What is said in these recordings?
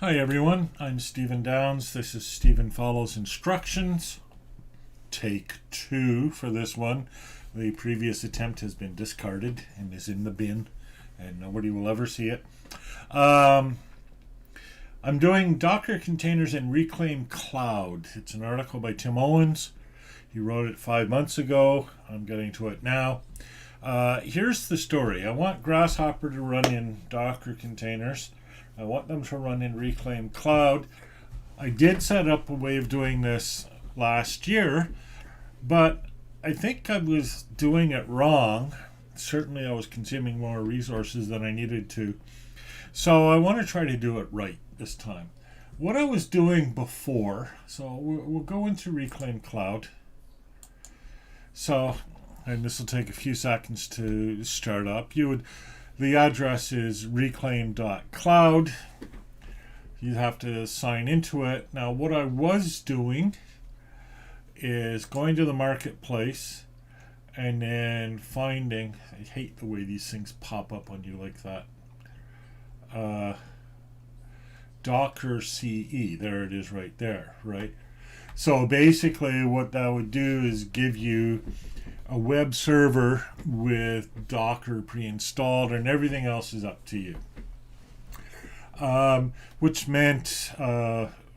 Hi everyone, I'm Stephen Downs. This is Stephen Follows Instructions. Take 2 for this one. The previous attempt has been discarded and is in the bin, and nobody will ever see it. I'm doing Docker containers in Reclaim Cloud. It's an article by Tim Owens. He wrote it 5 months ago. I'm getting to it now. Here's the story. I want Grasshopper to run in Docker containers. I want them to run in Reclaim Cloud. I did set up a way of doing this last year, but I think I was doing it wrong. Certainly I was consuming more resources than I needed to. So I want to try to do it right this time. What I was doing before, so we'll go into Reclaim Cloud. So, and this will take a few seconds to start up. The address is reclaim.cloud. You have to sign into it. Now, what I was doing is going to the marketplace and then finding, I hate the way these things pop up on you like that, Docker CE. There it is right there, right? So basically what that would do is give you a web server with Docker pre-installed, and everything else is up to you. Which meant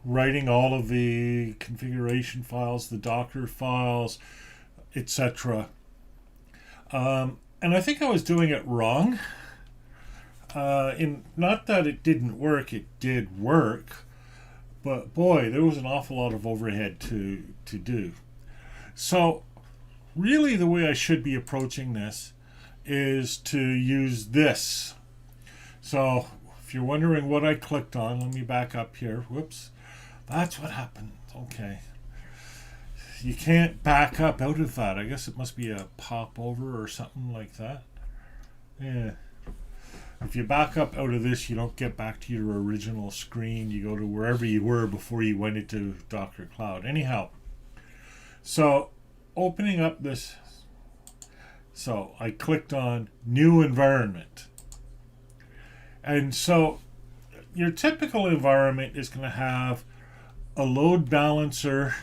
writing all of the configuration files, the Docker files, etc. And I think I was doing it wrong. Not that it didn't work, it did work, but boy, there was an awful lot of overhead to do. So really the way I should be approaching this is to use this. So if you're wondering what I clicked on, let me back up here. Whoops. That's what happened. Okay. You can't back up out of that. I guess it must be a popover or something like that. Yeah. If you back up out of this, you don't get back to your original screen. You go to wherever you were before you went into Docker Cloud. Anyhow, so opening up this, so I clicked on New Environment. And so your typical environment is going to have a load balancer.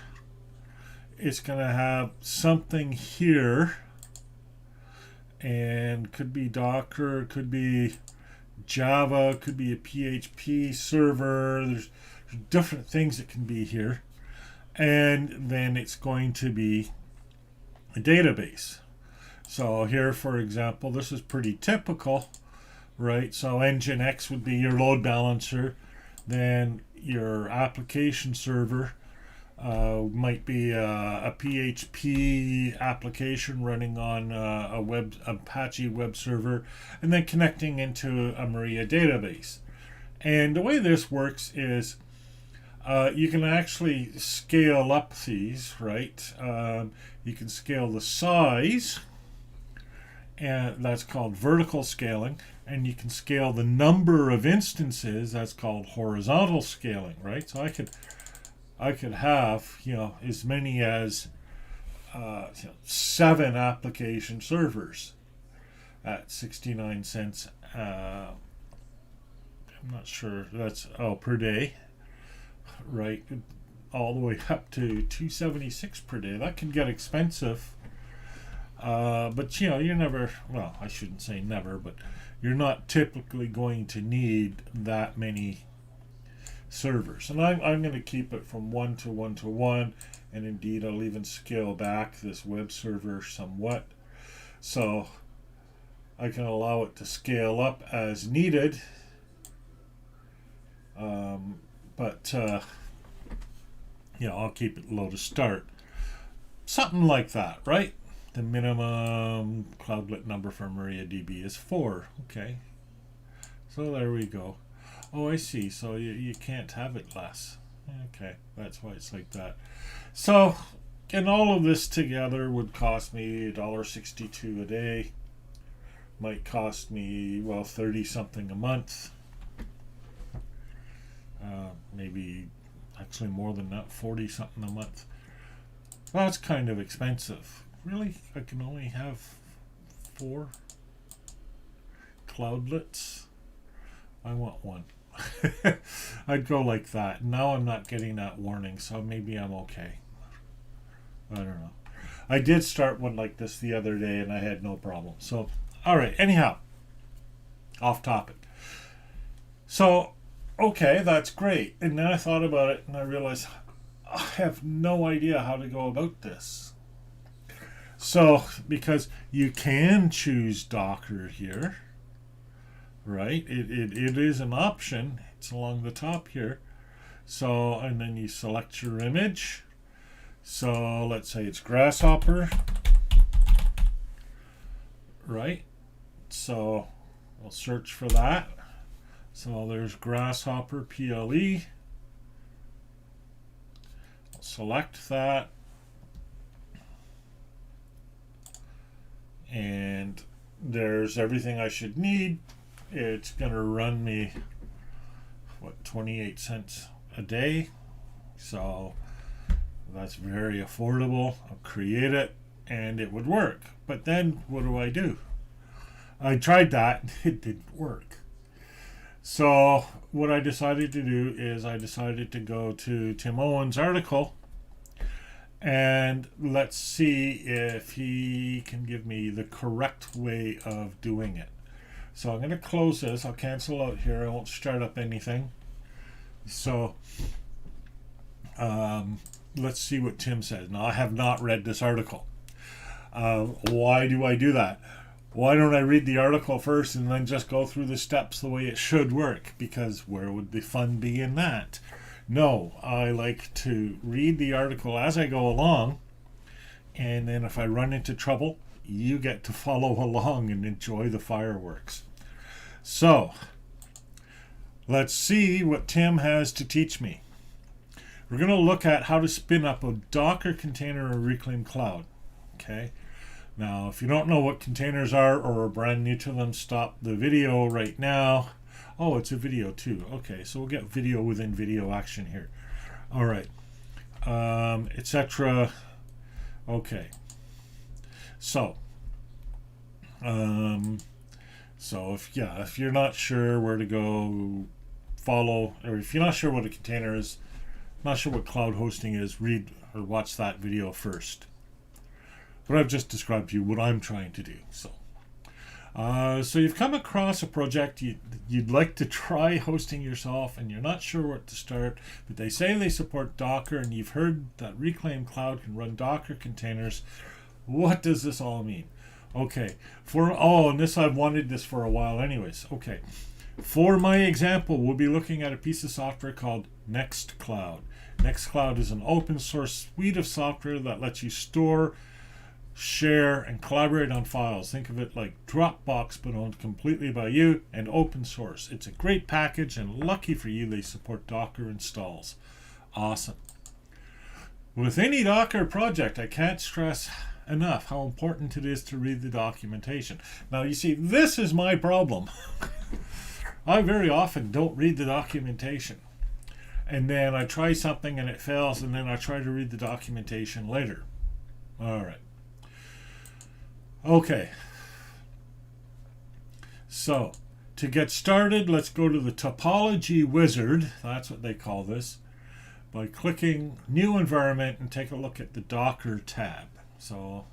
It's going to have something here, and could be Docker, could be Java, could be a PHP server. There's different things that can be here. And then it's going to be a database. So here, for example, this is pretty typical, right? So Nginx would be your load balancer. Then your application server might be a PHP application running on a Apache web server, and then connecting into a Maria database. And the way this works is you can actually scale up these, right? You can scale the size, and that's called vertical scaling. And you can scale the number of instances, that's called horizontal scaling, right? So I could have, as many as 7 application servers at 69 cents. I'm not sure, that's per day, right? All the way up to $276 per day. That can get expensive, but you're never, well, I shouldn't say never, but you're not typically going to need that many servers. And I'm going to keep it from 1 to 1 to 1, and indeed I'll even scale back this web server somewhat, so I can allow it to scale up as needed. But I'll keep it low to start. Something like that, right? The minimum cloudlet number for MariaDB is 4. Okay. So there we go. Oh, I see. So you can't have it less. Okay. That's why it's like that. So, and all of this together would cost me $1.62 a day. Might cost me, 30 something a month. Maybe actually more than that, 40 something a month. Well, that's kind of expensive. Really? I can only have 4 cloudlets? I want one. I'd go like that. Now I'm not getting that warning, so maybe I'm okay. I don't know. I did start one like this the other day and I had no problem. So, all right, anyhow, off topic. So, okay, that's great. And then I thought about it and I realized I have no idea how to go about this. So, because you can choose Docker here, right? It is an option. It's along the top here. So, and then you select your image. So, let's say it's Grasshopper, right? So, we'll search for that. So, there's Grasshopper PLE. I'll select that. And there's everything I should need. It's going to run me, 28 cents a day. So that's very affordable. I'll create it and it would work. But then what do? I tried that. It didn't work. So what I decided to do is I decided to go to Tim Owen's article and let's see if he can give me the correct way of doing it. So I'm going to close this. I'll cancel out here. I won't start up anything. So let's see what Tim says. Now, I have not read this article. Why do I do that? Why don't I read the article first and then just go through the steps the way it should work? Because where would the fun be in that? No, I like to read the article as I go along, and then if I run into trouble, you get to follow along and enjoy the fireworks. So, let's see what Tim has to teach me. We're going to look at how to spin up a Docker container in Reclaim Cloud. Okay. Now, if you don't know what containers are or are brand new to them, stop the video right now. Oh, it's a video too. Okay, so we'll get video within video action here. All right, etc. Okay, so if you're not sure where to go, follow, or if you're not sure what a container is, not sure what cloud hosting is, read or watch that video first. But I've just described to you what I'm trying to do. So you've come across a project you'd like to try hosting yourself and you're not sure where to start, but they say they support Docker and you've heard that Reclaim Cloud can run Docker containers. What does this all mean? Okay, and this I've wanted this for a while anyways. Okay, for my example, we'll be looking at a piece of software called Nextcloud. Nextcloud is an open source suite of software that lets you store, share, and collaborate on files. Think of it like Dropbox, but owned completely by you and open source. It's a great package, and lucky for you, they support Docker installs. Awesome. With any Docker project, I can't stress enough how important it is to read the documentation. Now, you see, this is my problem. I very often don't read the documentation. And then I try something and it fails, and then I try to read the documentation later. All right. Okay, so to get started, let's go to the Topology Wizard, that's what they call this, by clicking New Environment and take a look at the Docker tab. So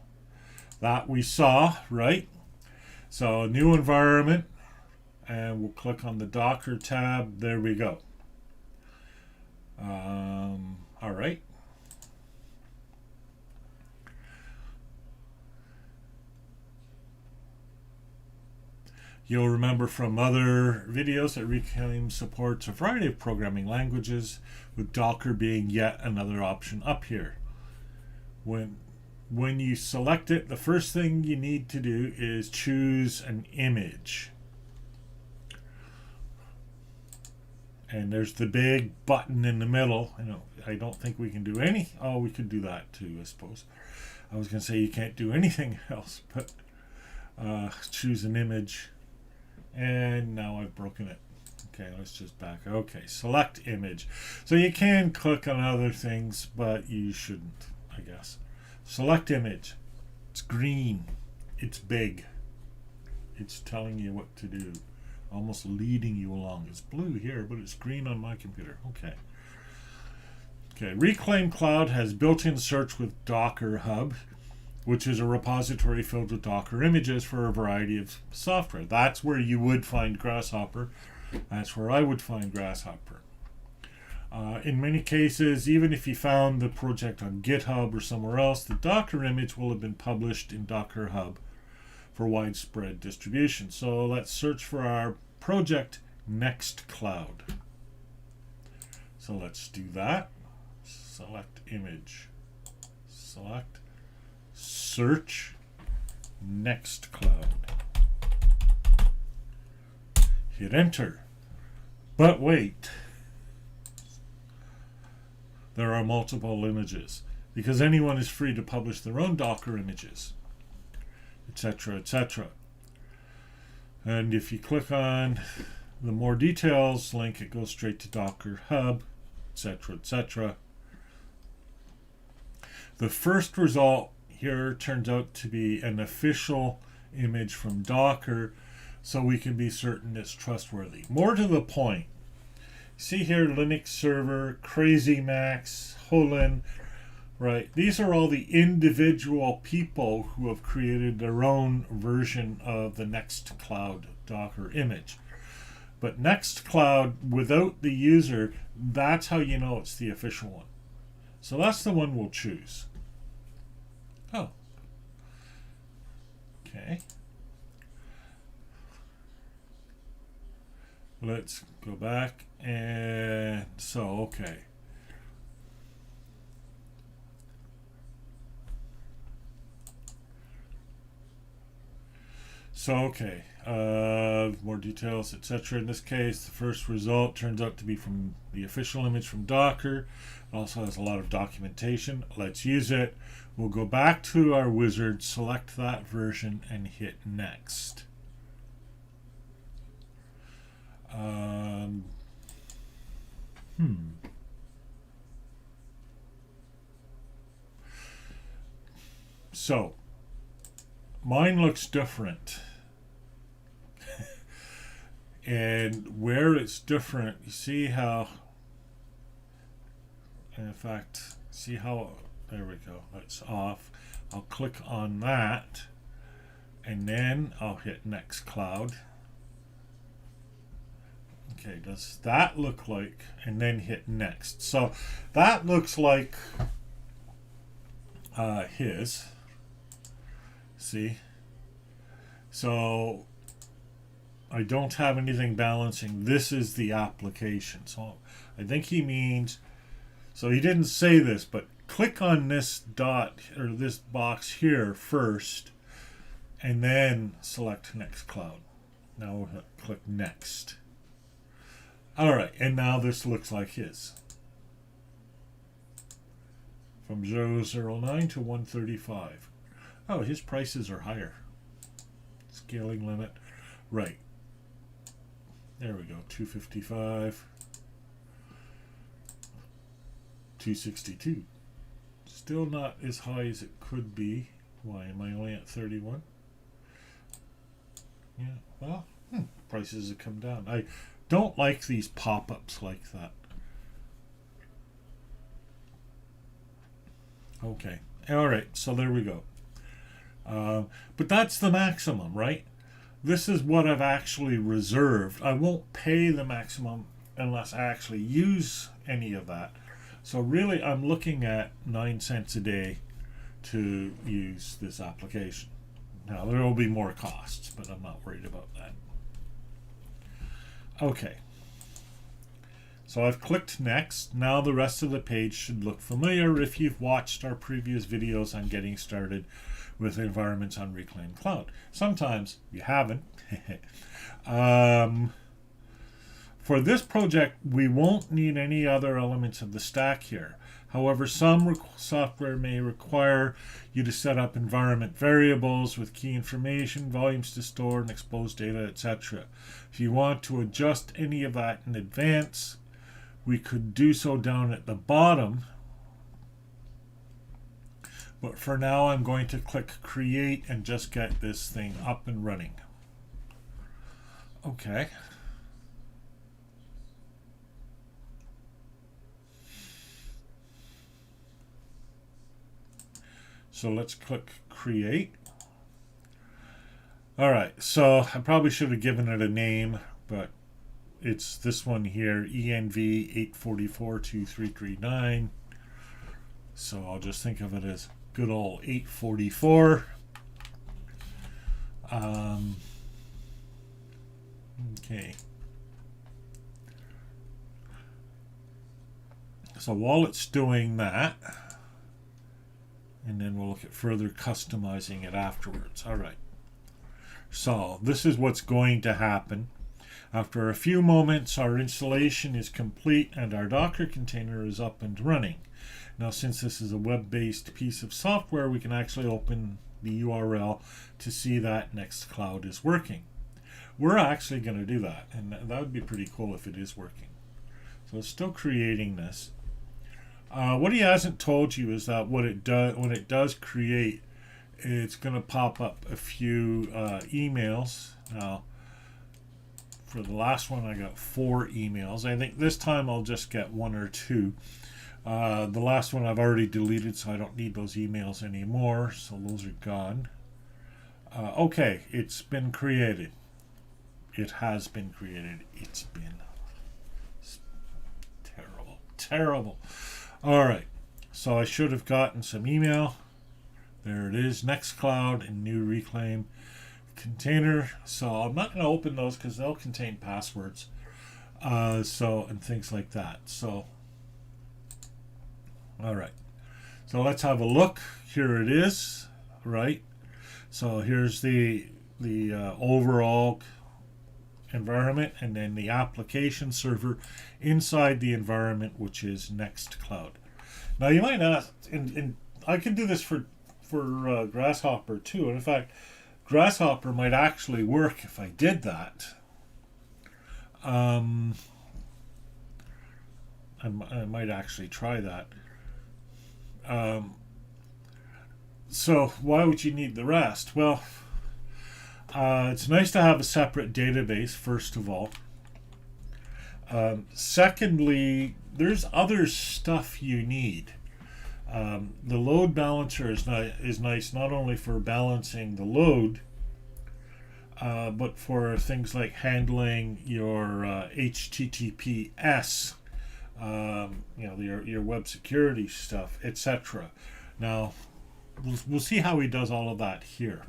that we saw, right? So New Environment, and we'll click on the Docker tab. There we go. All right. You'll remember from other videos that Reclaim supports a variety of programming languages, with Docker being yet another option up here. When you select it, the first thing you need to do is choose an image. And there's the big button in the middle. I don't think we can do any. Oh, we could do that too, I suppose. I was going to say you can't do anything else, but choose an image. And now I've broken it. Okay, let's just back. Okay, select image. So you can click on other things, but you shouldn't, I guess. Select image. It's green. It's big. It's telling you what to do. almost leading you along. It's blue here, but it's green on my computer. Okay. Okay, Reclaim Cloud has built-in search with Docker Hub, which is a repository filled with Docker images for a variety of software. That's where you would find Grasshopper. That's where I would find Grasshopper. In many cases, even if you found the project on GitHub or somewhere else, the Docker image will have been published in Docker Hub for widespread distribution. So let's search for our project Nextcloud. So let's do that. Select image. Select search Nextcloud. Hit enter. But wait. There are multiple images because anyone is free to publish their own Docker images, etc., etc. And if you click on the more details link, it goes straight to Docker Hub, etc., etc. The first result here turns out to be an official image from Docker, so we can be certain it's trustworthy. More to the point, see here, Linux server, Crazy Max, Holon, right? These are all the individual people who have created their own version of the Nextcloud Docker image. But Nextcloud, without the user, that's how you know it's the official one. So that's the one we'll choose. Oh. Okay. Let's go back and okay. More details, etc. In this case, the first result turns out to be from the official image from Docker. It also has a lot of documentation. Let's use it. We'll go back to our wizard, select that version, and hit next. So, mine looks different. And where it's different, you see how, in fact, see how, there we go, it's off. I'll click on that, and then I'll hit Nextcloud. Okay, does that look like, and then hit next. So that looks like his. See? So I don't have anything balancing. This is the application. So I think he means, so he didn't say this, but click on this dot or this box here first, and then select Nextcloud. Now we'll click next. All right, and now this looks like his. From 009 to 135. Oh, his prices are higher. Scaling limit. Right. There we go. 255. 262. Still not as high as it could be. Why am I only at 31? Yeah, well, prices have come down. I don't like these pop-ups like that. Okay. All right, so there we go. But that's the maximum, right? This is what I've actually reserved. I won't pay the maximum unless I actually use any of that. So really, I'm looking at 9 cents a day to use this application. Now, there will be more costs, but I'm not worried about that. Okay. So I've clicked next. Now the rest of the page should look familiar if you've watched our previous videos on getting started with environments on Reclaim Cloud. Sometimes you haven't. For this project, we won't need any other elements of the stack here. However, some software may require you to set up environment variables with key information, volumes to store, and expose data, etc. If you want to adjust any of that in advance, we could do so down at the bottom. But for now, I'm going to click Create and just get this thing up and running. Okay. So let's click create. All right, so I probably should have given it a name, but it's this one here, ENV 8442339. So I'll just think of it as good old 844. Okay. So while it's doing that, and then we'll look at further customizing it afterwards. All right. So this is what's going to happen. After a few moments, our installation is complete and our Docker container is up and running. Now, since this is a web-based piece of software, we can actually open the URL to see that Nextcloud is working. We're actually going to do that, and that would be pretty cool if it is working. So it's still creating this. What he hasn't told you is that when it does create, it's going to pop up a few emails. Now, for the last one, I got 4 emails. I think this time I'll just get 1 or 2. The last one I've already deleted, so I don't need those emails anymore. So those are gone. Okay, it's been created. It has been created. It's been terrible. Terrible. All right. So I should have gotten some email. There it is. Nextcloud and new reclaim container. So I'm not going to open those because they'll contain passwords. And things like that. So, all right. So let's have a look. Here it is. Right. So here's the overall environment, and then the application server inside the environment, which is Nextcloud. Now you might ask, and I can do this for Grasshopper too. And in fact, Grasshopper might actually work if I did that. I might actually try that. So why would you need the rest? Well, it's nice to have a separate database, first of all. Secondly, there's other stuff you need. The load balancer is nice not only for balancing the load, but for things like handling your HTTPS, your web security stuff, etc. Now, we'll see how he does all of that here.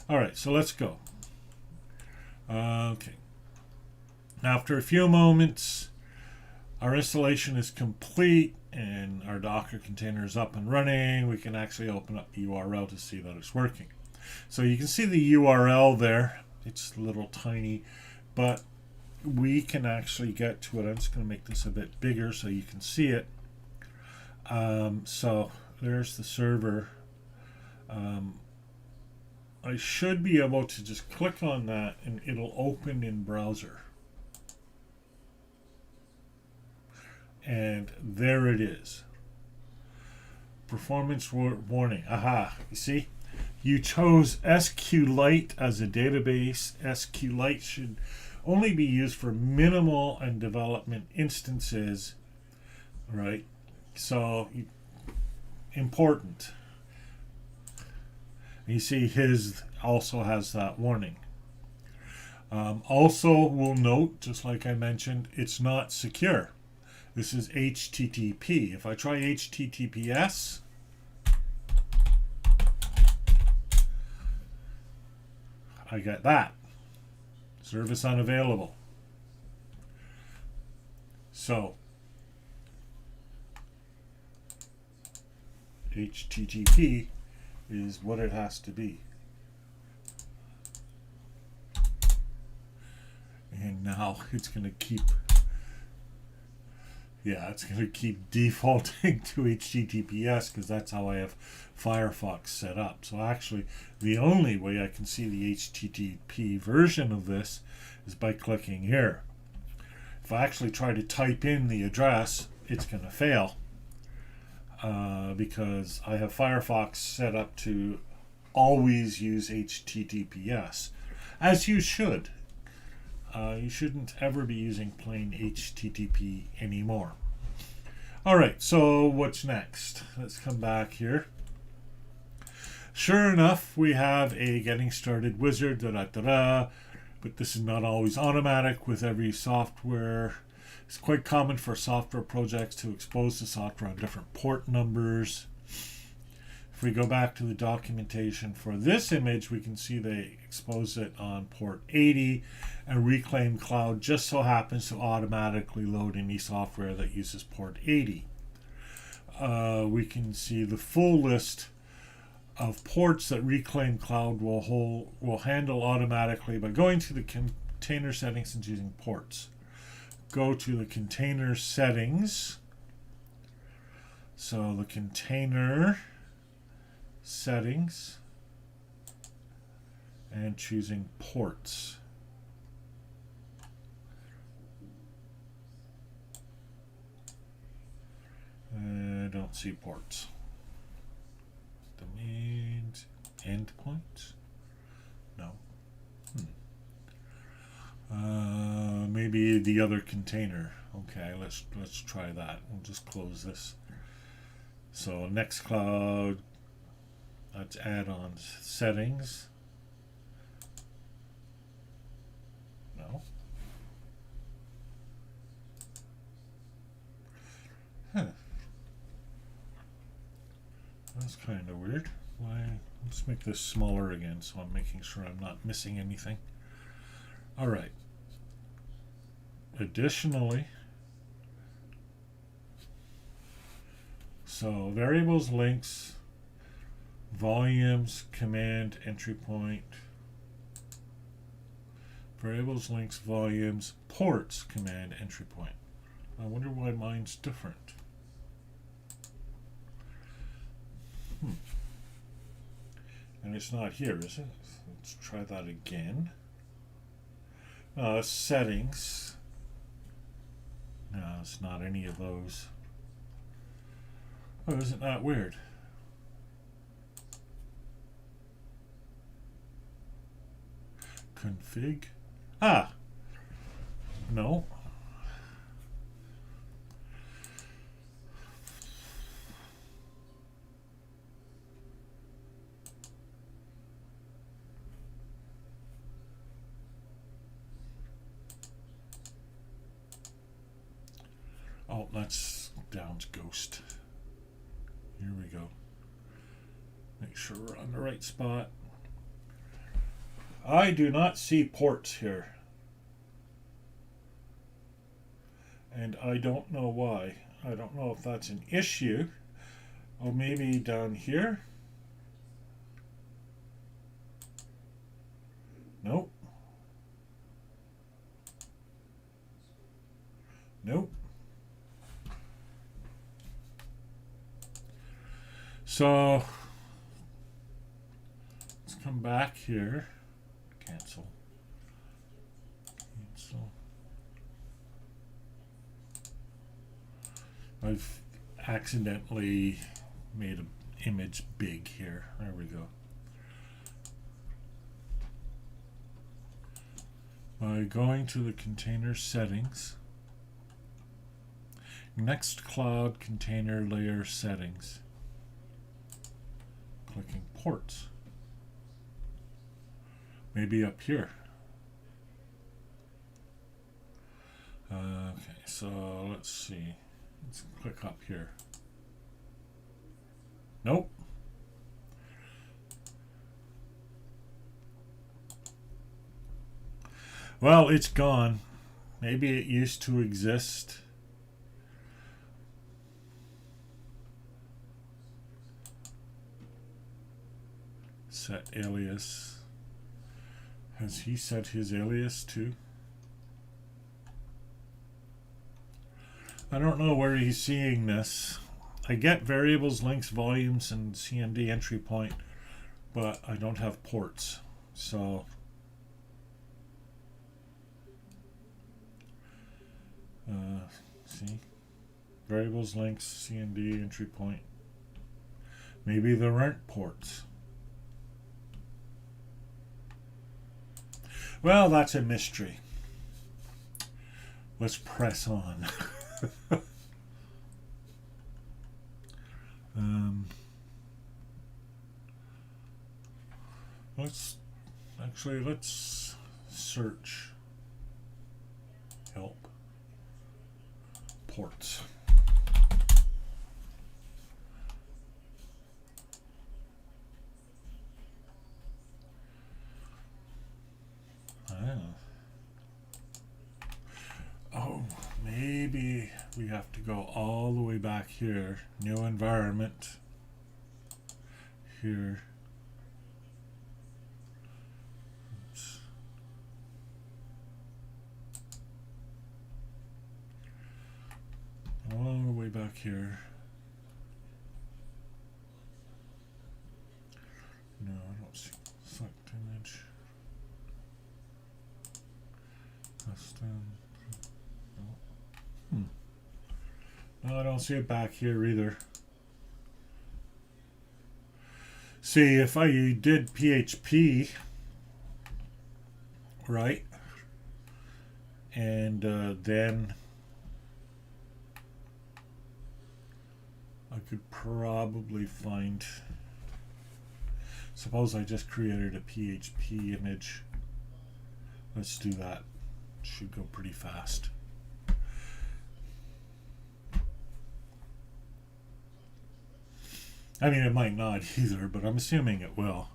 All right, so let's go. Okay. After a few moments, our installation is complete and our Docker container is up and running. We can actually open up the URL to see that it's working. So you can see the URL there. It's a little tiny, but we can actually get to it. I'm just going to make this a bit bigger so you can see it. So there's the server. I should be able to just click on that and it'll open in browser. And there it is. Performance warning. Aha, you see? You chose SQLite as a database. SQLite should only be used for minimal and development instances, right? So, important. You see his also has that warning. Also, we'll note, just like I mentioned, it's not secure. This is HTTP. If I try HTTPS, I get that. Service unavailable. So, HTTP is what it has to be. And now it's going to keep defaulting to HTTPS because that's how I have Firefox set up. So actually, the only way I can see the HTTP version of this is by clicking here. If I actually try to type in the address, it's going to fail because I have Firefox set up to always use HTTPS, as you should. You shouldn't ever be using plain HTTP anymore. Alright, so what's next? Let's come back here. Sure enough, we have a getting started wizard, but this is not always automatic with every software. It's quite common for software projects to expose the software on different port numbers. If we go back to the documentation for this image, we can see they expose it on port 80, and Reclaim Cloud just so happens to automatically load any software that uses port 80. We can see the full list of ports that Reclaim Cloud will handle automatically by going to the container settings and choosing ports. Go to the container settings. So the container settings and choosing ports. I don't see ports. Domains, endpoints? No. Maybe the other container. Okay, let's try that. We'll just close this. So Nextcloud, that's add-ons, settings. No. Huh. That's kind of weird. Why? Let's make this smaller again so I'm making sure I'm not missing anything. All right. Additionally, so variables, links, volumes, command, entry point, variables, links, volumes, ports, command, entry point. I wonder why mine's different. And it's not here, is it? Let's try that again. Settings. No, it's not any of those. Oh, isn't that weird? Config. Ah! No. Oh, that's down to Ghost. Here we go. Make sure we're on the right spot. I do not see ports here. And I don't know why. I don't know if that's an issue. Or maybe down here. Nope. Nope. So let's come back here. Cancel. Cancel. I've accidentally made an image big here. There we go. By going to the container settings, Nextcloud container layer settings, clicking ports. Maybe up here. Okay, so let's see. Let's click up here. Nope. Well, it's gone. Maybe it used to exist. Set alias. Has he set his alias too? I don't know where he's seeing this. I get variables, links, volumes, and CMD entry point, but I don't have ports. So see, variables, links, CMD entry point. Maybe there aren't ports. Well, that's a mystery. let's press on. Let's search help ports. Oh, maybe we have to go all the way back here. New environment. Here. Oops. All the way back here. No, I don't see select image. Custom. No, I don't see it back here either. See, if I did PHP, right, and then I could probably find, suppose I just created a PHP image. Let's do that. Should go pretty fast. I mean, it might not either, but I'm assuming it will.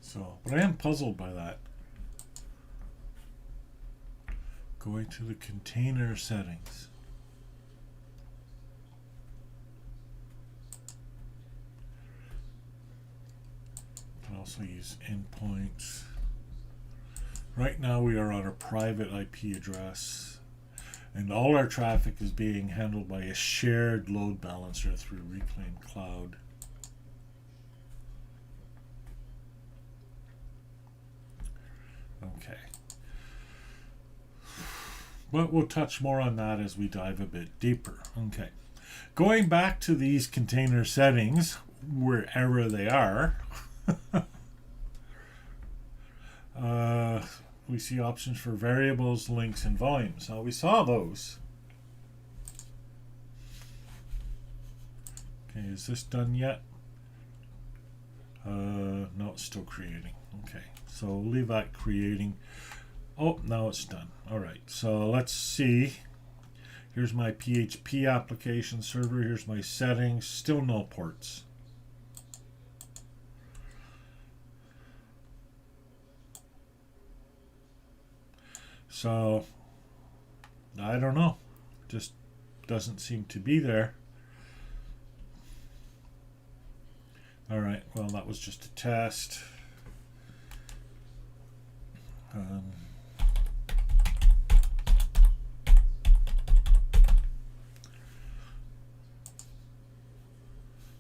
So, but I am puzzled by that. Going to the container settings. You can also use endpoints. Right now we are on a private IP address, and all our traffic is being handled by a shared load balancer through Reclaim Cloud. Okay. But we'll touch more on that as we dive a bit deeper. Okay. Going back to these container settings, wherever they are, we see options for variables, links, and volumes. Now we saw those. Okay, is this done yet? No, it's still creating. Okay, so we'll leave that creating. Oh, now it's done. All right, so let's see. Here's my PHP application server. Here's my settings. Still no ports. So, I don't know. Just doesn't seem to be there. All right, well, that was just a test. All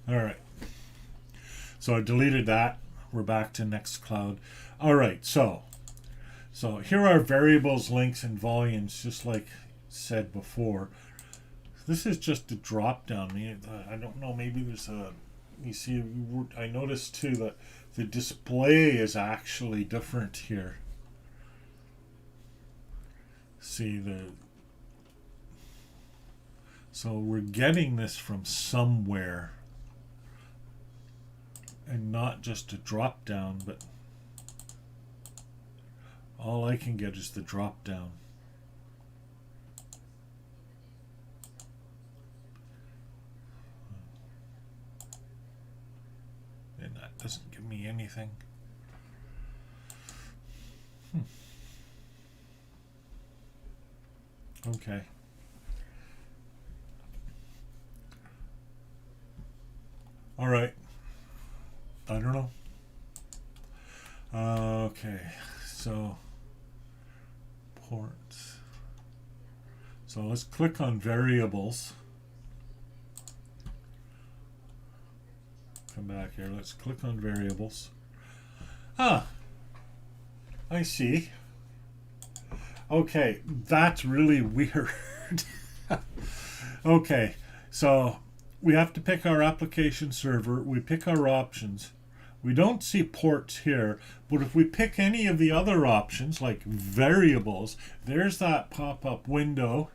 right. So I deleted that. We're back to Nextcloud. All right, so here are variables, links, and volumes, just like said before. This is just a drop down. I don't know, maybe there's a, you see, I noticed too that the display is actually different here. See so we're getting this from somewhere and not just a drop down, but all I can get is the drop down. And that doesn't give me anything. Okay. All right. I don't know. Okay. So ports. So let's click on variables. Come back here. Let's click on variables. Ah, I see. Okay, that's really weird. Okay, so we have to pick our application server. We pick our options. We don't see ports here, but if we pick any of the other options like variables, there's that pop-up window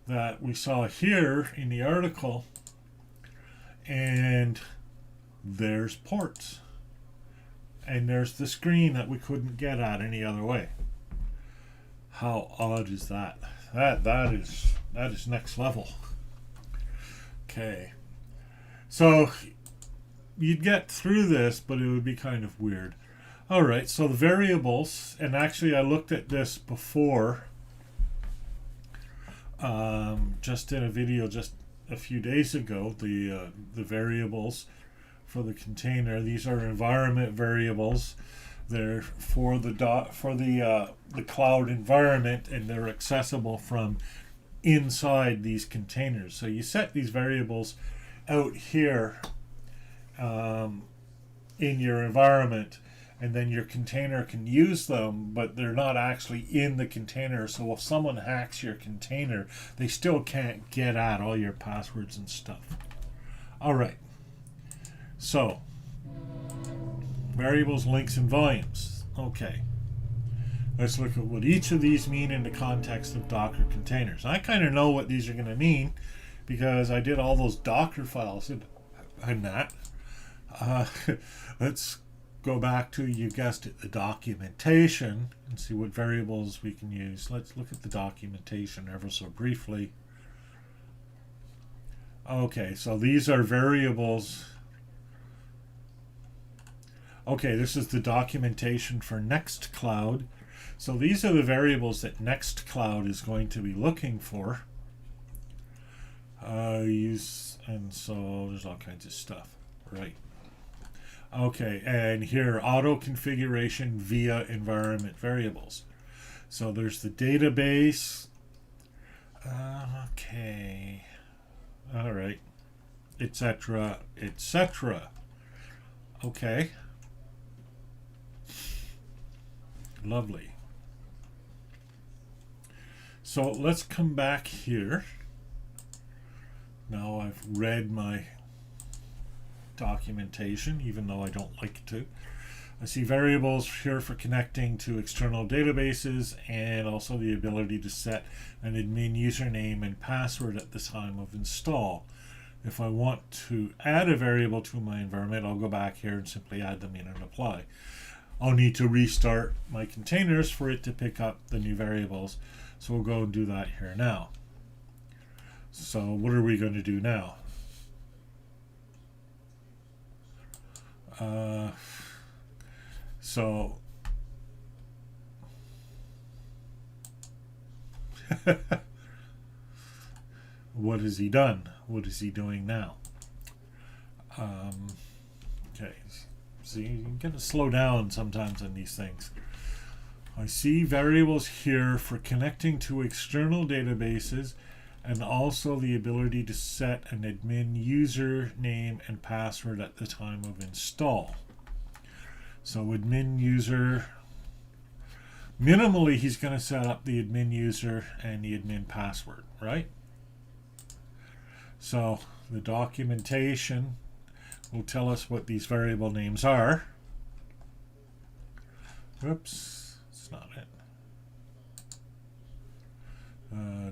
that we saw here in the article, and there's ports. And there's the screen that we couldn't get at any other way. How odd is that? That is next level. Okay. So you'd get through this, but it would be kind of weird. Alright, so the variables, and actually I looked at this before, just in a video just a few days ago, the variables for the container. These are environment variables. They're for the cloud environment, and they're accessible from inside these containers. So you set these variables out here in your environment, and then your container can use them, but they're not actually in the container. So if someone hacks your container, they still can't get at all your passwords and stuff. All right. So, variables, links, and volumes. Okay. Let's look at what each of these mean in the context of Docker containers. I kind of know what these are going to mean because I did all those Docker files and that. Let's go back to, you guessed it, the documentation and see what variables we can use. Let's look at the documentation ever so briefly. Okay, so these are variables. Okay, this is the documentation for Nextcloud. So these are the variables that Nextcloud is going to be looking for. And so there's all kinds of stuff, right? Okay, and here, auto configuration via environment variables. So there's the database. Okay. All right. Etc. Etc. Okay. Lovely. So let's come back here. Now I've read my documentation, even though I don't like to. I see variables here for connecting to external databases, and also the ability to set an admin username and password at the time of install. If I want to add a variable to my environment, I'll go back here and simply add them in and apply. I'll need to restart my containers for it to pick up the new variables. So we'll go and do that here now. So what are we going to do now? So what has he done? What is he doing now? Okay, see, you got to slow down sometimes on these things. I see variables here for connecting to external databases, and also the ability to set an admin username and password at the time of install. So admin user, minimally he's going to set up the admin user and the admin password, right? So the documentation will tell us what these variable names are. Whoops, it's not it.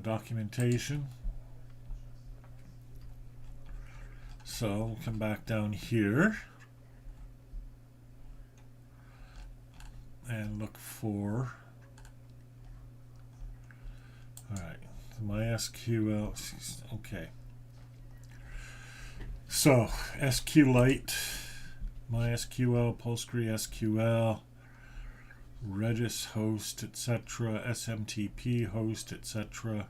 Documentation. So we'll come back down here and look for, alright, MySQL, okay. So SQLite, MySQL, PostgreSQL, Redis host, etc., SMTP host, etc.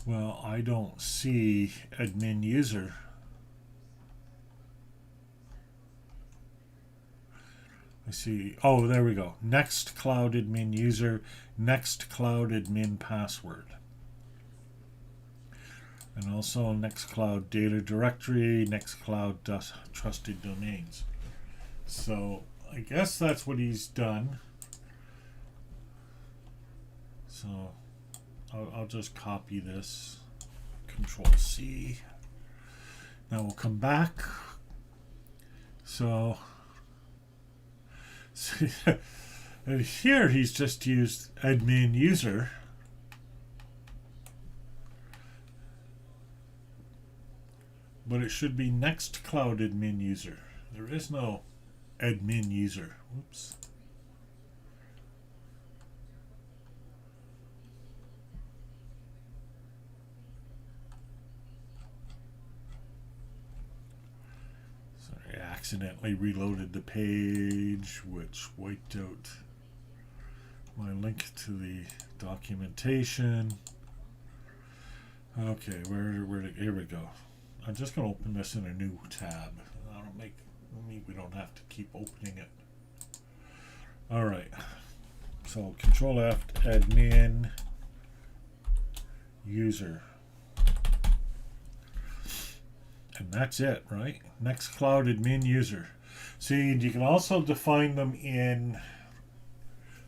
Well, I don't see admin user. I see, oh, there we go. Nextcloud admin user, Nextcloud admin password. And also Nextcloud data directory, Nextcloud trusted domains. So I guess that's what he's done. So I'll just copy this, Control C. Now we'll come back. So here he's just used admin user. But it should be Nextcloud admin user. There is no admin user. Oops. Sorry, I accidentally reloaded the page, which wiped out my link to the documentation. Okay, here we go. I'm just going to open this in a new tab. We don't have to keep opening it. All right. So Control F, admin user. And that's it, right? Nextcloud admin user. See, you can also define them in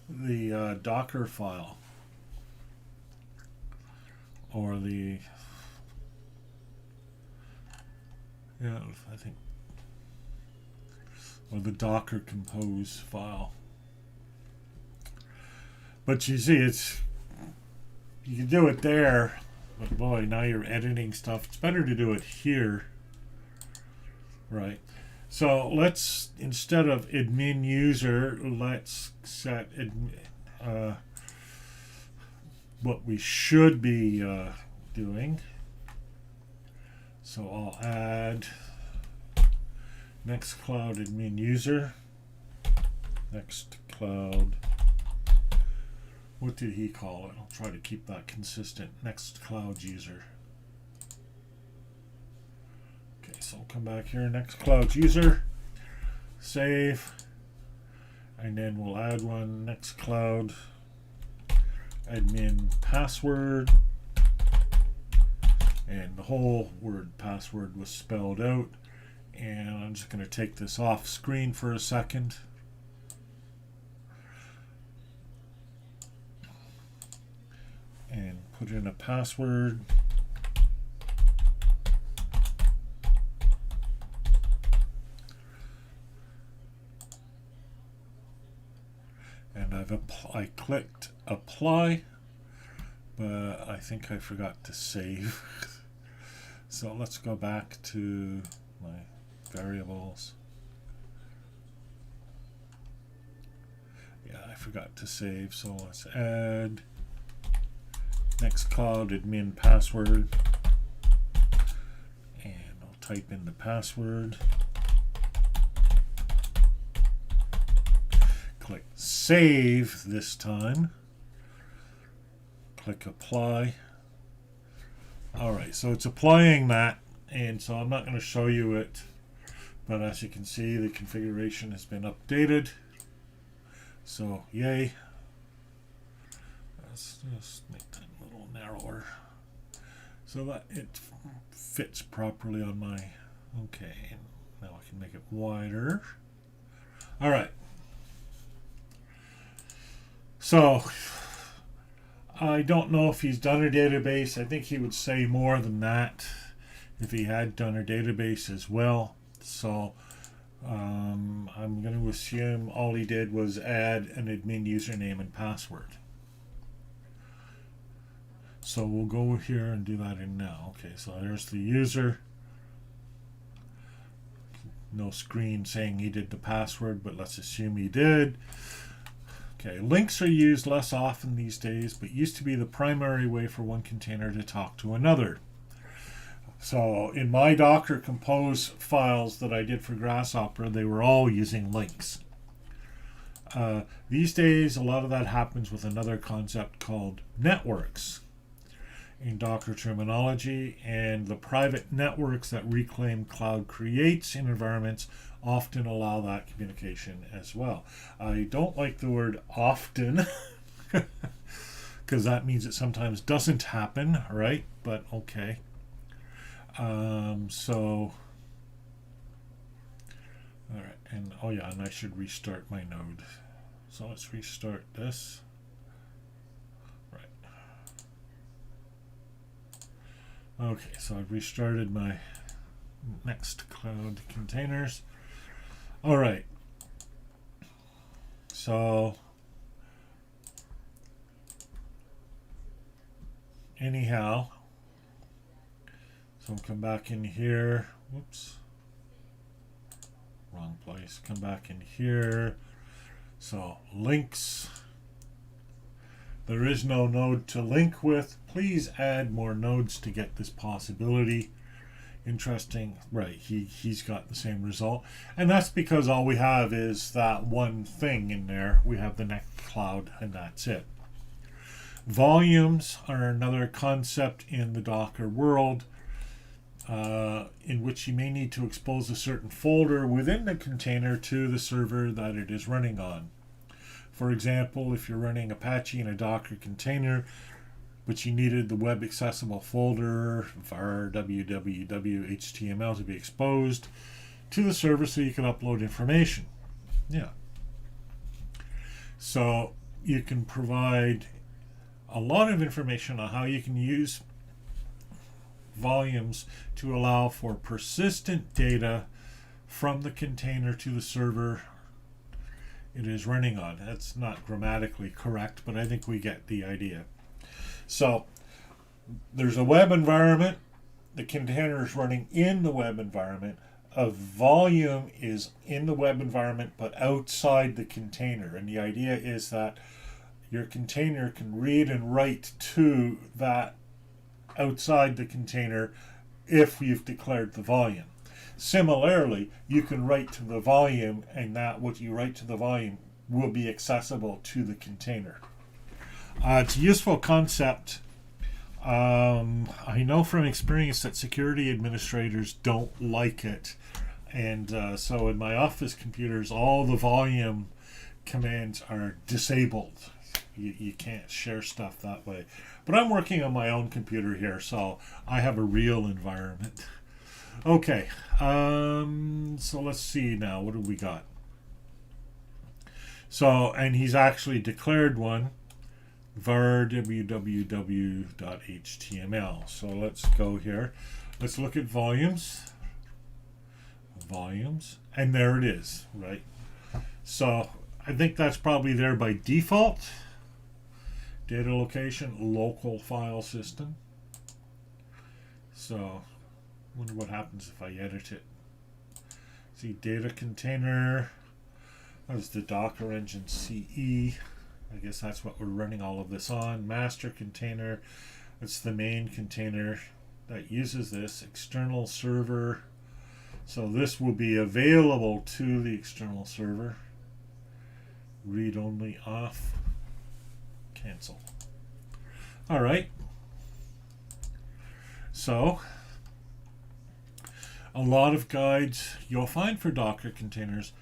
the Docker file or the I think, or the Docker compose file. But you see, you can do it there, but boy, now you're editing stuff. It's better to do it here, right? So let's, instead of admin user, let's set what we should be doing. So I'll add Nextcloud admin user. Nextcloud. What did he call it? I'll try to keep that consistent. Nextcloud user. Okay, so I'll come back here. Nextcloud user. Save. And then we'll add one. Nextcloud admin password. And the whole word password was spelled out. And I'm just going to take this off screen for a second. And put in a password. And I clicked apply, but I think I forgot to save. So let's go back to my variables. Yeah, I forgot to save, so let's add Nextcloud admin password. And I'll type in the password. Click save this time. Click apply. Alright, so it's applying that, and so I'm not going to show you it, but as you can see, the configuration has been updated. So, yay. Let's just make that a little narrower so that it fits properly on my... Okay, now I can make it wider. Alright. So, I don't know if he's done a database. I think he would say more than that if he had done a database as well. So I'm going to assume all he did was add an admin username and password. So we'll go here and do that in now. Okay, so there's the user. No screen saying he did the password, but let's assume he did. Okay, links are used less often these days, but used to be the primary way for one container to talk to another. So in my Docker Compose files that I did for Grasshopper, they were all using links. These days, a lot of that happens with another concept called networks in Docker terminology, and the private networks that Reclaim Cloud creates in environments often allow that communication as well. I don't like the word often because that means it sometimes doesn't happen, right? But okay. So, all right, and oh yeah, and I should restart my node. So let's restart this. Right. Okay, so I've restarted my next cloud containers. All right. So anyhow, so come back in here. Whoops. Wrong place. Come back in here. So links. There is no node to link with. Please add more nodes to get this possibility. Interesting. Right, he's got the same result. And that's because all we have is that one thing in there. We have the next cloud and that's it. Volumes are another concept in the Docker world, in which you may need to expose a certain folder within the container to the server that it is running on. For example, if you're running Apache in a Docker container, but you needed the web accessible folder var www html to be exposed to the server so you can upload information. Yeah. So you can provide a lot of information on how you can use volumes to allow for persistent data from the container to the server it is running on. That's not grammatically correct, but I think we get the idea. So there's a web environment. The container is running in the web environment. A volume is in the web environment but outside the container. And the idea is that your container can read and write to that outside the container if you've declared the volume. Similarly, you can write to the volume, and that what you write to the volume will be accessible to the container. It's a useful concept. I know from experience that security administrators don't like it, and so in my office computers, all the volume commands are disabled. You can't share stuff that way. But I'm working on my own computer here, so I have a real environment. Okay, so let's see now. What do we got? So, and he's actually declared one, var www.html. So let's go here. Let's look at volumes. Volumes, and there it is, right? So I think that's probably there by default. Data location, local file system. So wonder what happens if I edit it. See, data container. That's the Docker engine CE. I guess that's what we're running all of this on. Master container. That's the main container that uses this. External server. So this will be available to the external server. Read only off. Cancel. All right. So a lot of guides you'll find for Docker containers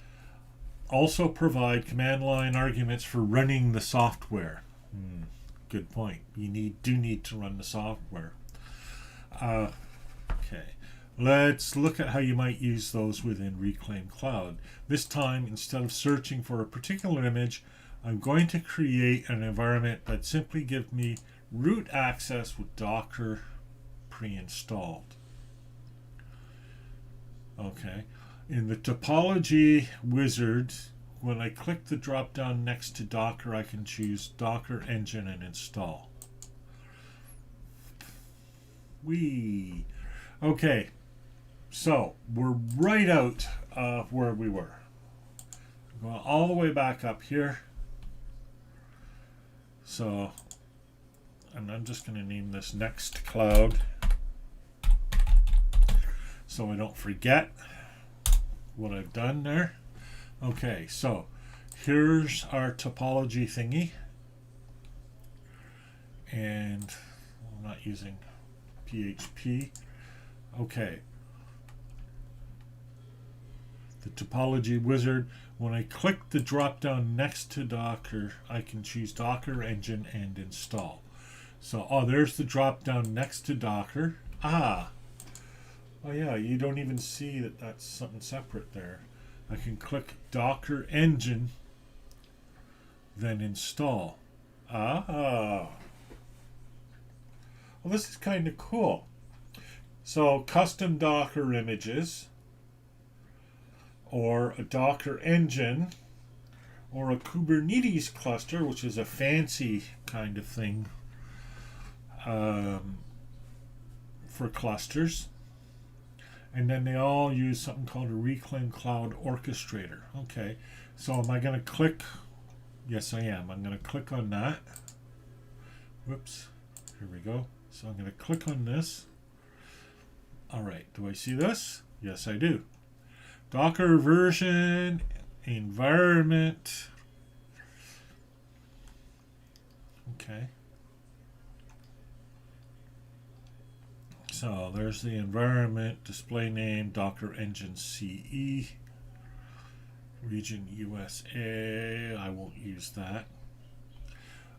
also provide command line arguments for running the software. Good point. You do need to run the software. Okay. Let's look at how you might use those within Reclaim Cloud. This time, instead of searching for a particular image, I'm going to create an environment that simply gives me root access with Docker pre-installed. Okay. In the Topology Wizard, when I click the drop down next to Docker, I can choose Docker Engine and install. Okay, so we're right out of where we were. Going all the way back up here. So, and I'm just going to name this Next Cloud so I don't forget what I've done there. Okay, so here's our topology thingy, and I'm not using PHP. Okay, the Topology Wizard. When I click the drop down next to Docker, I can choose Docker Engine and install. So, there's the drop down next to Docker. Oh yeah, you don't even see that that's something separate there. I can click Docker Engine, then install. Well, this is kind of cool. So custom Docker images, or a Docker engine, or a Kubernetes cluster, which is a fancy kind of thing for clusters. And then they all use something called a Reclaim Cloud Orchestrator. Okay, so am I going to click? Yes, I am. I'm going to click on that. Whoops. Here we go. So I'm going to click on this. All right. Do I see this? Yes, I do. Docker version, environment. Okay. So there's the environment, display name, Docker Engine CE, region USA. I won't use that.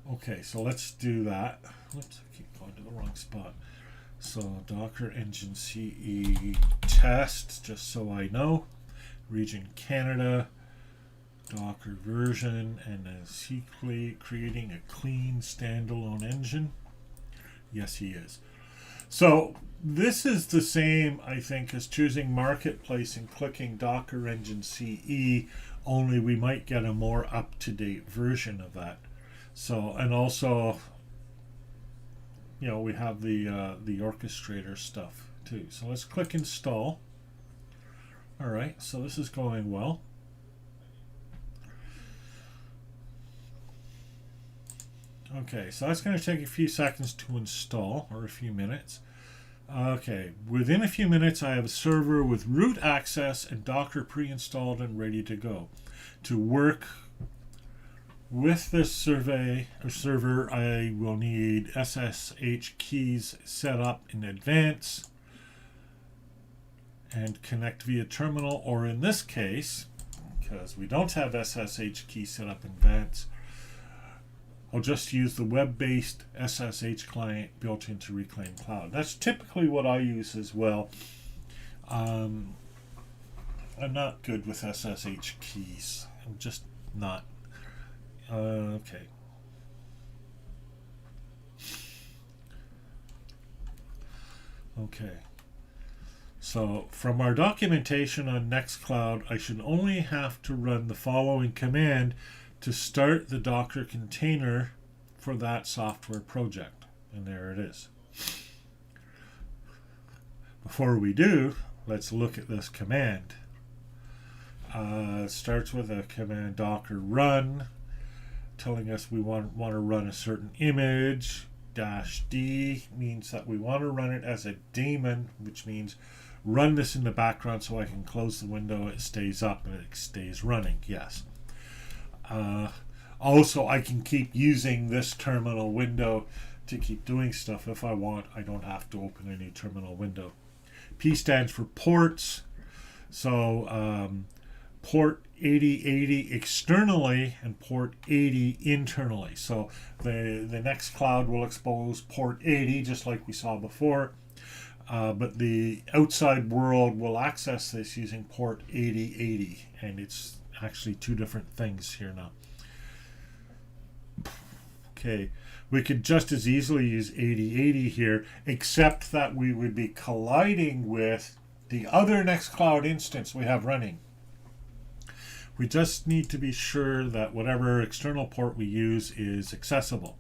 Okay, so let's do that. Whoops, I keep going to the wrong spot. So Docker Engine CE test, just so I know. Region Canada, Docker version, and is he creating a clean standalone engine? Yes, he is. So this is the same, I think, as choosing Marketplace and clicking Docker Engine CE, only we might get a more up-to-date version of that. So, and also, you know, we have the orchestrator stuff too. So let's click install. All right, so this is going well. Okay, so that's going to take a few seconds to install, or a few minutes. Okay, within a few minutes I have a server with root access and Docker pre-installed and ready to go. To work with this server, I will need SSH keys set up in advance and connect via terminal, or in this case, because we don't have SSH key set up in advance, I'll just use the web-based SSH client built into Reclaim Cloud. That's typically what I use as well. I'm not good with SSH keys. I'm just not. Okay. Okay. So from our documentation on Nextcloud, I should only have to run the following command to start the Docker container for that software project. And there it is. Before we do, let's look at this command. It starts with a command docker run, telling us we want to run a certain image. -d means that we want to run it as a daemon, which means run this in the background so I can close the window, it stays up and it stays running. Yes. Also, I can keep using this terminal window to keep doing stuff if I want. I don't have to open a new terminal window. P stands for ports. So port 8080 externally and port 80 internally. So the next cloud will expose port 80 just like we saw before. But the outside world will access this using port 8080, and it's actually two different things here now. Okay, we could just as easily use 8080 here, except that we would be colliding with the other Nextcloud instance we have running. We just need to be sure that whatever external port we use is accessible.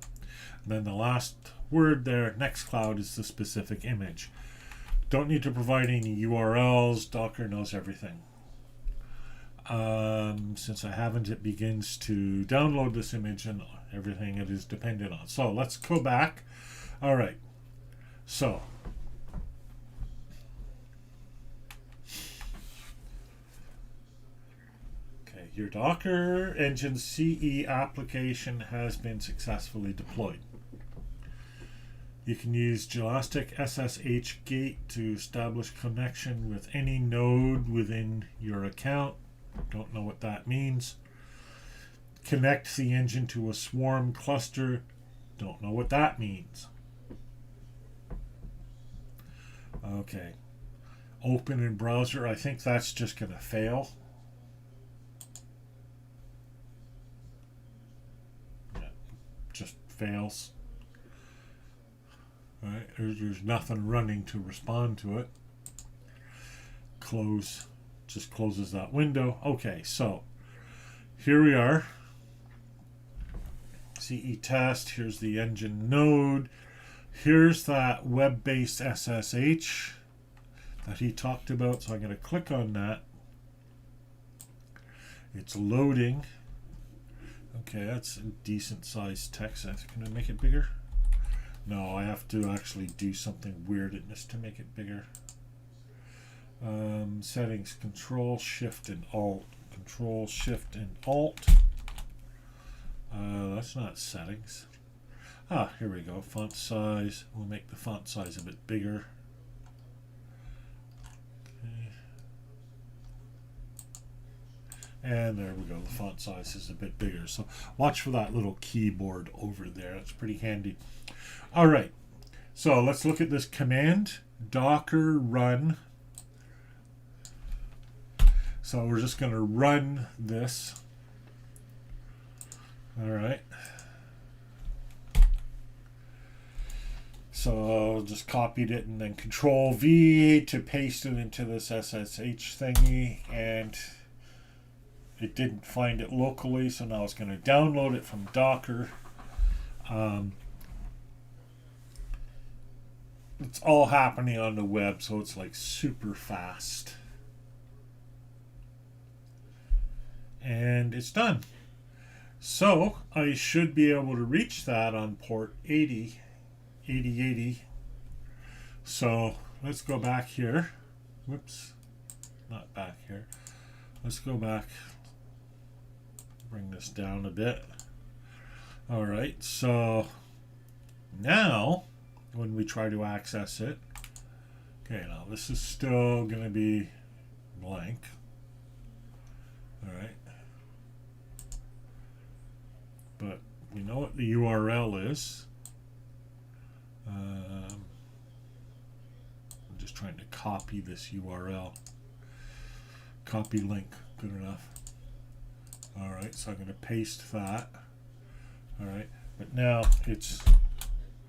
And then the last word there, Nextcloud, is the specific image. Don't need to provide any URLs. Docker knows everything. Since I haven't, it begins to download this image and everything it is dependent on. So let's go back. All right. So okay, your Docker Engine CE application has been successfully deployed. You can use Gelastic SSH Gate to establish connection with any node within your account. Don't know what that means. Connect the engine to a swarm cluster. Don't know what that means. Okay. Open in browser. I think that's just going to fail. Yeah, just fails. Right, there's nothing running to respond to it. Close, just closes that window. Okay, so here we are. CE test. Here's the engine node. Here's that web-based SSH that he talked about. So I'm going to click on that. It's loading. Okay, that's a decent sized text. Can I make it bigger? No, I have to actually do something weird in this to make it bigger. Settings, Control, Shift, and Alt. Control, Shift, and Alt. That's not settings. Ah, here we go. Font size. We'll make the font size a bit bigger. Okay. And there we go. The font size is a bit bigger. So watch for that little keyboard over there. That's pretty handy. All right. So let's look at this command. Docker run. So we're just going to run this. All right. So just copied it and then Control V to paste it into this SSH thingy, and it didn't find it locally, so now it's going to download it from Docker. It's all happening on the web, so it's like super fast. And it's done. So I should be able to reach that on port 8080. So let's go back here. Whoops, not back here. Let's go back. Bring this down a bit. All right, so now when we try to access it, okay, now this is still going to be blank. All right. But we know what the URL is. I'm just trying to copy this URL. Copy link, good enough. All right, so I'm going to paste that. All right, but now it's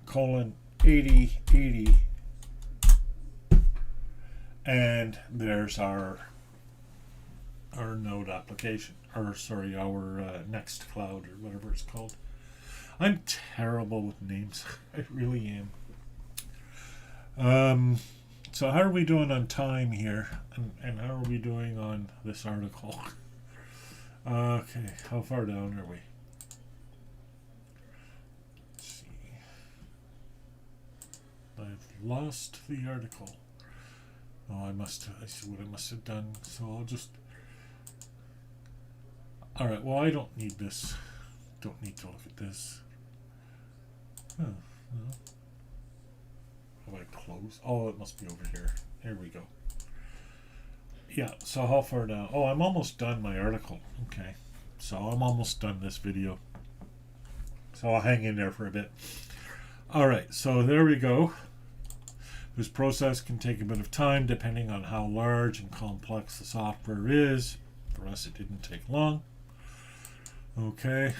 :8080, and there's our node application, or sorry, our Nextcloud or whatever it's called. I'm terrible with names. I really am. So how are we doing on time here? And how are we doing on this article? Okay, how far down are we? Let's see. I've lost the article. Oh, I see what I must have done. So I'll just... Alright, well, I don't need this. Don't need to look at this. Oh, no. Have I closed? Oh, it must be over here. Here we go. Yeah, so how far down? Oh, I'm almost done my article. Okay. So I'm almost done this video. So I'll hang in there for a bit. Alright, so there we go. This process can take a bit of time depending on how large and complex the software is. For us, it didn't take long. Okay.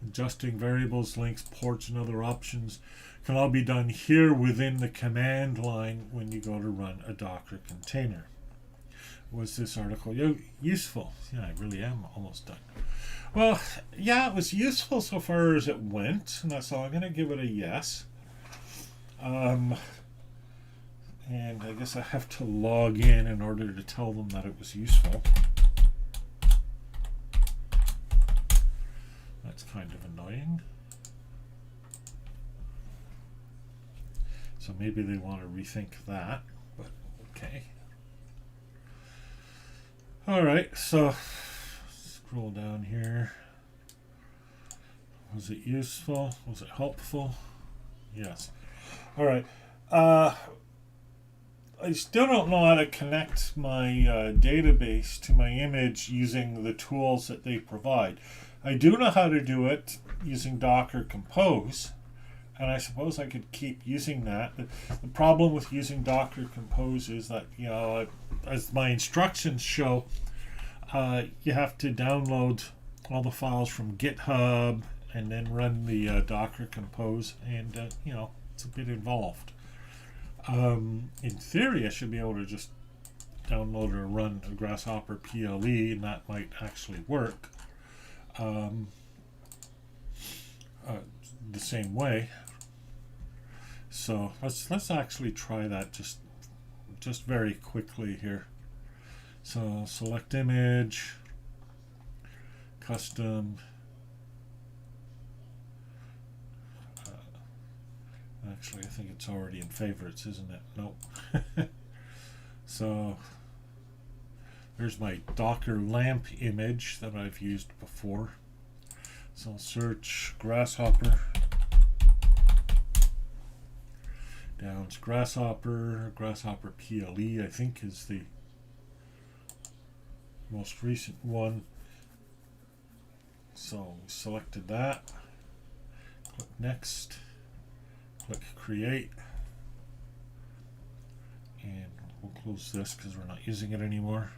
Adjusting variables, links, ports, and other options can all be done here within the command line when you go to run a Docker container. Was this article useful? Yeah, I really am almost done. Well, yeah, it was useful so far as it went, and that's all. I'm going to give it a yes. And I guess I have to log in order to tell them that it was useful. That's kind of annoying. So maybe they want to rethink that, but okay. Alright, so scroll down here. Was it useful? Was it helpful? Yes. Alright. I still don't know how to connect my database to my image using the tools that they provide. I do know how to do it using Docker Compose, and I suppose I could keep using that. The problem with using Docker Compose is that, you know, as my instructions show, you have to download all the files from GitHub and then run the Docker Compose, and you know, it's a bit involved. In theory, I should be able to just download or run a Grasshopper PLE, and that might actually work the same way. So let's actually try that just very quickly here. So select image, custom. Actually, I think it's already in favorites, isn't it? Nope. So there's my Docker lamp image that I've used before. So I'll search Grasshopper. Down to Grasshopper PLE, I think is the most recent one. So we selected that. Click next. Click create. And we'll close this because we're not using it anymore.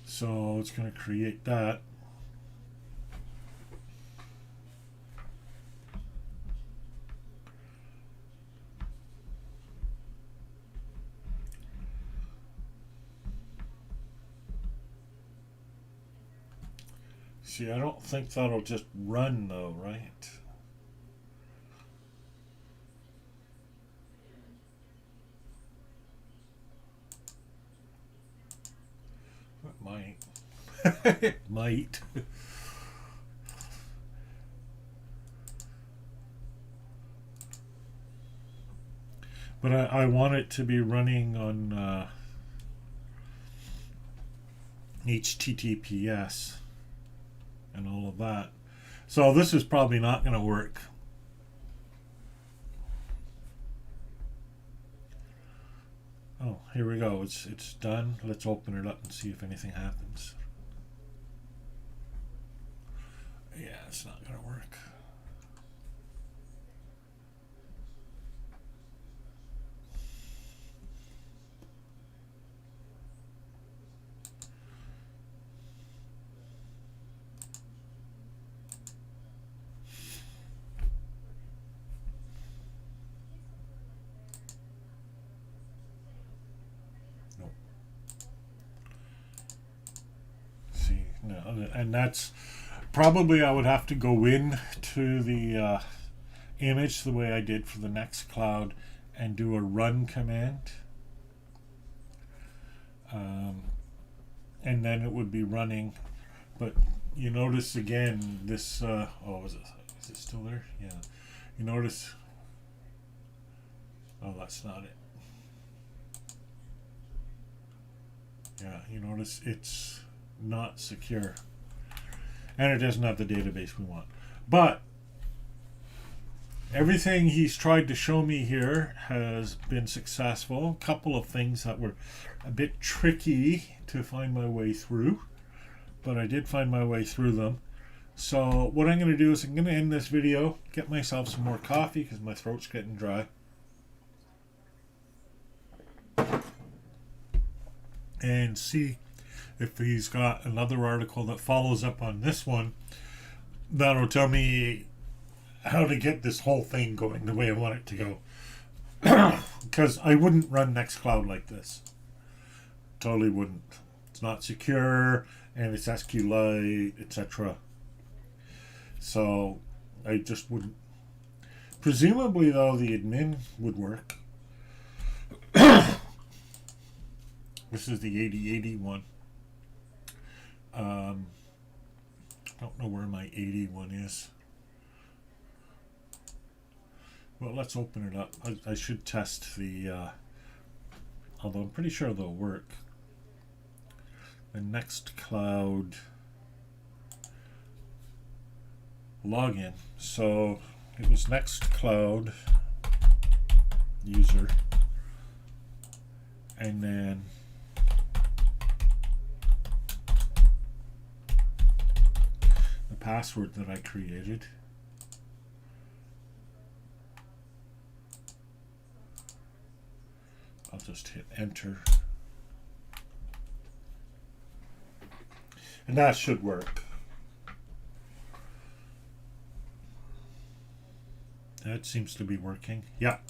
So it's going to create that. See, I don't think that'll just run though, right? It might. It might. But I want it to be running on HTTPS and all of that. So this is probably not going to work. Oh, here we go. It's done. Let's open it up and see if anything happens. Yeah, it's not going to work. No, and that's probably I would have to go in to the image the way I did for the Nextcloud and do a run command, and then it would be running. But you notice again this. Oh, is it still there? Yeah. You notice. Oh, that's not it. Yeah, you notice it's not secure, and it doesn't have the database we want. But everything he's tried to show me here has been successful. A couple of things that were a bit tricky to find my way through, but I did find my way through them. So what I'm going to do is I'm going to end this video, get myself some more coffee because my throat's getting dry, and see if he's got another article that follows up on this one that'll tell me how to get this whole thing going the way I want it to go. Because I wouldn't run Nextcloud like this. Totally wouldn't. It's not secure, and it's SQLite, etc. So I just wouldn't. Presumably, though, the admin would work. This is the 8080 one. Don't know where my 81 is. Well, let's open it up. I should test the, although I'm pretty sure they'll work. The Nextcloud login. So it was Nextcloud user, and then the password that I created. I'll just hit enter. And that should work. That seems to be working. Yep.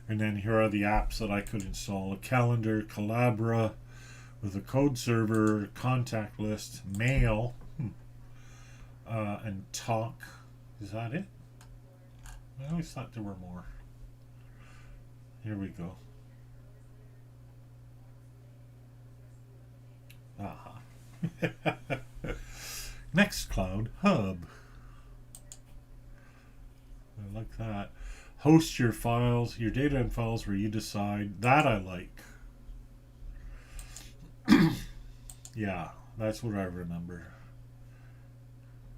And then here are the apps that I could install: a calendar, Collabora, with a code server, contact list, mail, and talk. Is that it? I always thought there were more. Here we go. Aha. Nextcloud Hub. I like that. Host your files, your data and files where you decide. That I like. Yeah, that's what I remember.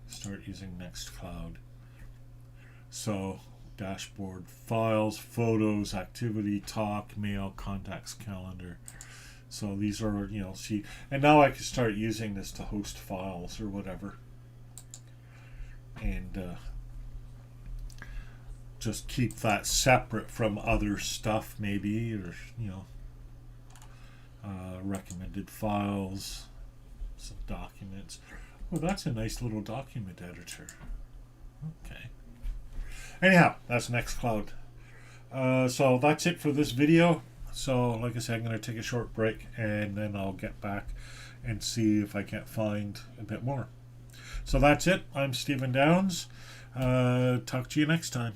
Start using Nextcloud. So, dashboard, files, photos, activity, talk, mail, contacts, calendar. So these are, see, and now I can start using this to host files or whatever. And just keep that separate from other stuff, maybe, or recommended files, some documents. Oh, that's a nice little document editor. Okay. Anyhow, that's Nextcloud. So that's it for this video. So, like I said, I'm going to take a short break, and then I'll get back and see if I can't find a bit more. So that's it. I'm Stephen Downs. Talk to you next time.